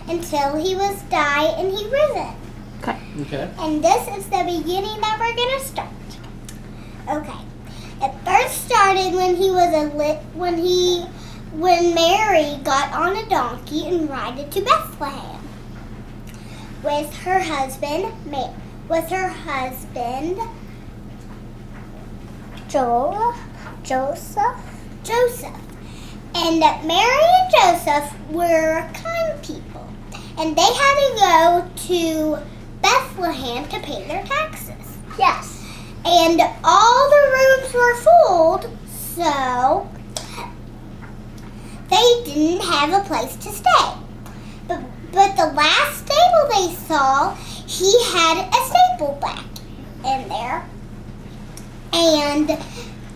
until he was died and he risen. Okay. And this is the beginning that we're going to start. Okay. It first started when when Mary got on a donkey and rode to Bethlehem with her husband Joseph. And Mary and Joseph were kind people, and they had to go to Bethlehem to pay their taxes. Yes. And all the rooms were full, so they didn't have a place to stay. But the last stable they saw, he had a stable back in there. And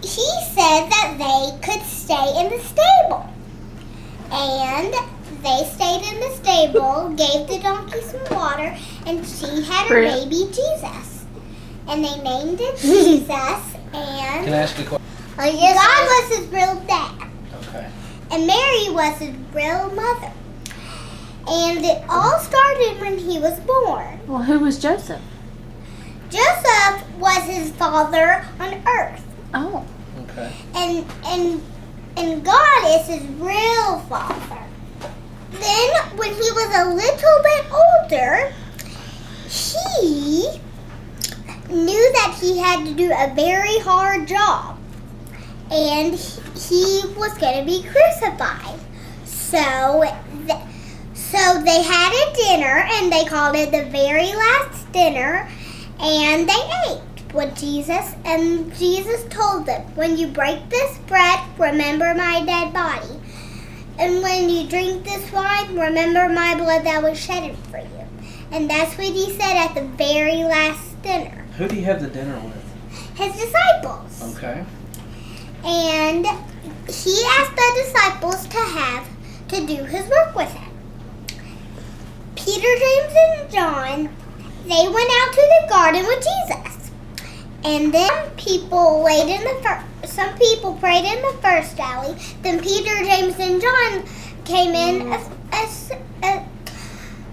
he said that they could stay in the stable. And they stayed in the stable, gave the donkey some water, and she had her baby Jesus. And they named it Jesus. And Can I ask you a question? God was his real dad. Okay. And Mary was his real mother. And it all started when he was born. Well, who was Joseph? Joseph was his father on earth. Oh. Okay. And God is his real father. Then when he was a little bit older, he knew that he had to do a very hard job. And he was going to be crucified. So they had a dinner, and they called it the very last dinner, and they ate with Jesus. And Jesus told them, when you break this bread, remember my dead body. And when you drink this wine, remember my blood that was shed for you. And that's what he said at the very last dinner. Who do you have the dinner with? His disciples. Okay. And he asked the disciples to do his work with him. Peter, James, and John, they went out to the garden with Jesus. And then some people prayed in the first alley. Then Peter, James, and John came in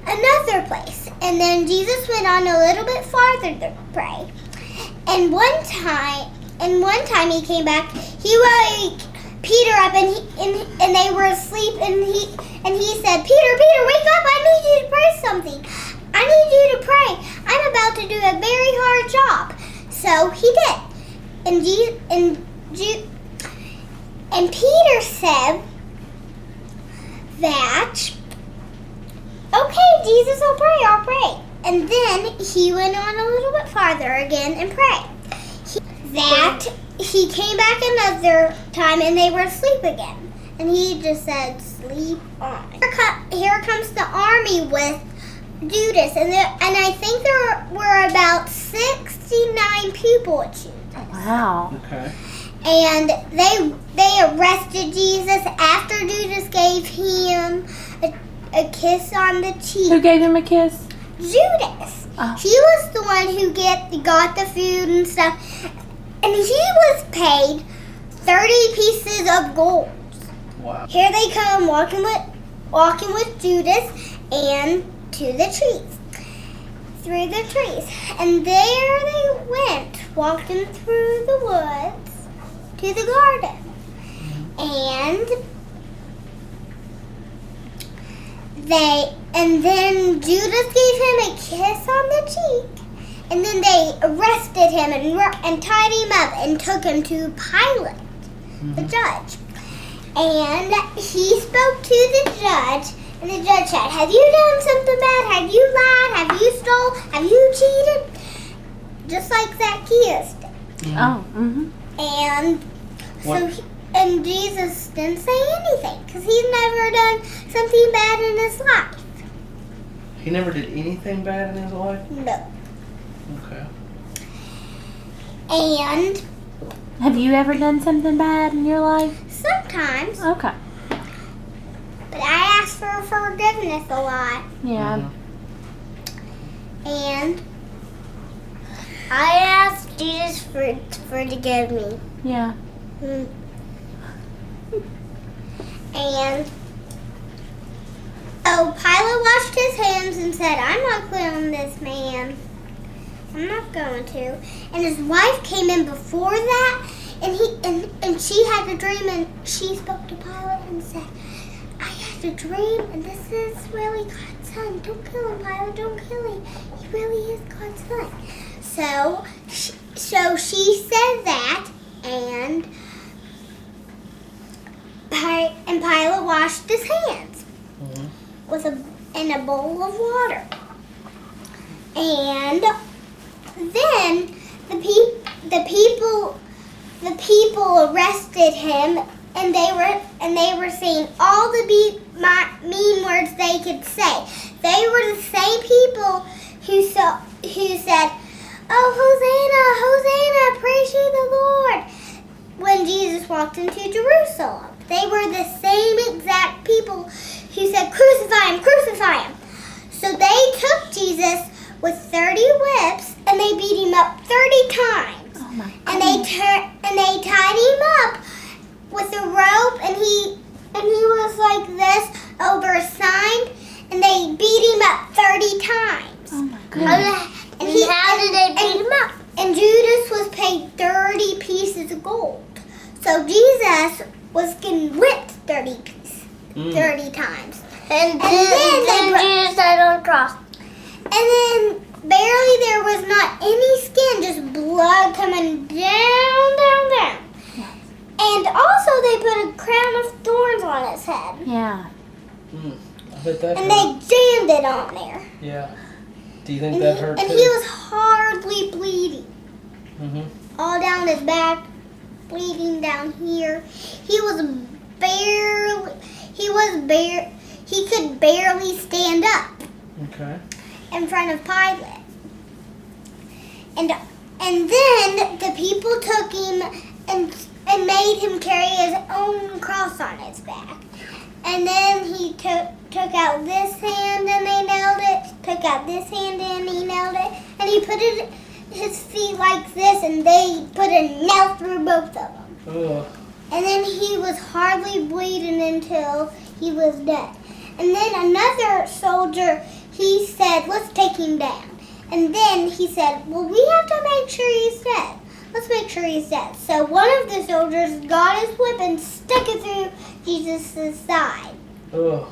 another place. And then Jesus went on a little bit farther to pray. And one time he came back, he woke Peter up and they were asleep, and he said, Peter, wake up, I need you to pray something. I need you to pray. I'm about to do a very hard job. So he did. And Peter said that, okay, Jesus, I'll pray. And then he went on a little bit farther again and prayed. He came back another time and they were asleep again. And he just said, sleep on. Here comes the army with Judas. And I think there were about 69 people with Judas. Wow. Okay. And they arrested Jesus after Judas gave him a kiss on the cheek. Who gave him a kiss? Judas. Oh. He was the one who got the food and stuff. And he was paid 30 pieces of gold. Wow. Here they come walking with Judas and through the trees. And there they went, walking through the woods to the garden. And then Judas gave him a kiss on the cheek. And then they arrested him and tied him up and took him to Pilate, the judge. And he spoke to the judge, and the judge said, have you done something bad? Have you lied? Have you stole? Have you cheated? Just like Zacchaeus did. Oh. Mm-hmm. And Jesus didn't say anything because he's never done something bad in his life. He never did anything bad in his life? No. Okay. And Have you ever done something bad in your life? sometimes, Okay. but I ask for forgiveness a lot. Yeah. Mhm. And I ask Jesus to forgive me. Yeah. And Pilate washed his hands and said, I'm not killing this man. I'm not going to. And his wife came in before that, and she had a dream, and she spoke to Pilate and said, I had a dream, and this is really God's son. Don't kill him, Pilate. Don't kill him. He really is God's son. So she said that, and Pilate washed his hands in a bowl of water. And then the people arrested him, and they were saying all the mean words they could say. They were the same people who said, "Oh, Hosanna, Hosanna, praise ye the Lord," when Jesus walked into Jerusalem. They were the same exact people who said, "Crucify him, crucify him." So they took Jesus with 30 whips, and they beat him up 30 times. Oh my And goodness. they tied him up with a rope, and he was like this over a sign, and they beat him up 30 times. Oh my goodness. And how did they beat him up? And Judas was paid 30 pieces of gold. So Jesus was getting whipped 30 times. And then then Jesus died on the cross. And then barely there was not any skin, just blood coming down. And also they put a crown of thorns on his head. Yeah. I bet that And hurt. they jammed it on there. Yeah. Do you think And, that hurt and too? he was hardly bleeding. Mhm. All down his back, bleeding down here. He could barely stand up Okay. in front of Pilate. And then the people took him and made him carry his own cross on his back. And then he took out this hand and they nailed it. Took out this hand and he nailed it. And he put his feet like this, and they put a nail through both of them. Ugh. And then he was hardly bleeding until he was dead. And then another soldier, he said, let's take him down. And then he said, well, we have to make sure he's dead. Let's make sure he's dead. So one of the soldiers got his whip and stuck it through Jesus' side. Ugh.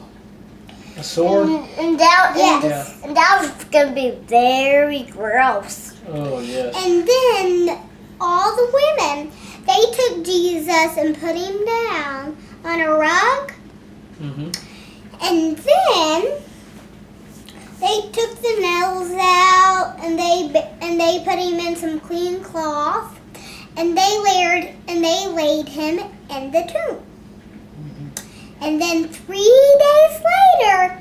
A sword? And that, Yes. and that was going to be very gross. Oh, yes. And then all the women, they took Jesus and put him down on a rug. Mm-hmm. And then they took the nails out and they put him in some clean cloth, and they laid him in the tomb. And then 3 days later,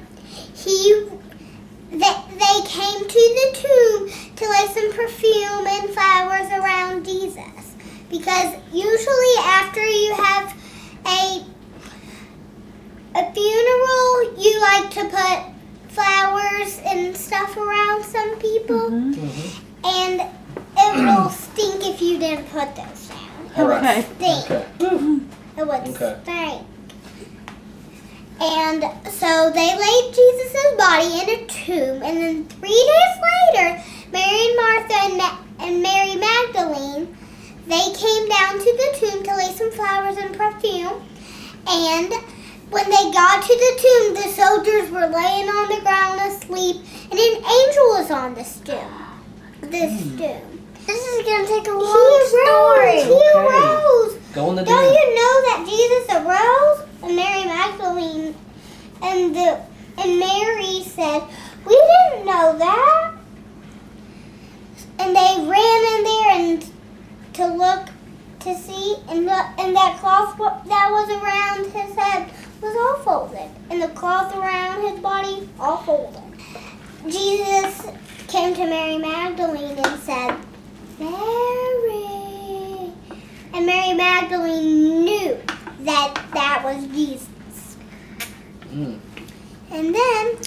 they came to the tomb to lay some perfume and flowers around Jesus, because usually after you have a funeral, you like to put flowers and stuff around some people, Mm-hmm. and it will stink if you didn't put those down. It would Okay. stink. Okay. It would Okay. stink. And so they laid Jesus' body in a tomb, and then 3 days later, Mary and Martha and Mary Magdalene, they came down to the tomb to lay some flowers and perfume. And when they got to the tomb, the soldiers were laying on the ground asleep, and an angel was on this tomb. This tomb. This is going to take a He long story. arose. He Okay. arose. Go in the Don't den. you know that Jesus arose? And Mary Magdalene and Mary said, we didn't know that. And they ran in there and to look to see, and that cloth that was around his head was all folded, and the cloth around his body all folded. Jesus came to Mary Magdalene and said, Mary. And Mary Magdalene knew that was Jesus. Mm. And then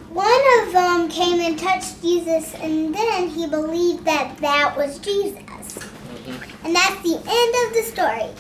one of them came and touched Jesus, and then he believed that was Jesus. Mm-hmm. And that's the end of the story.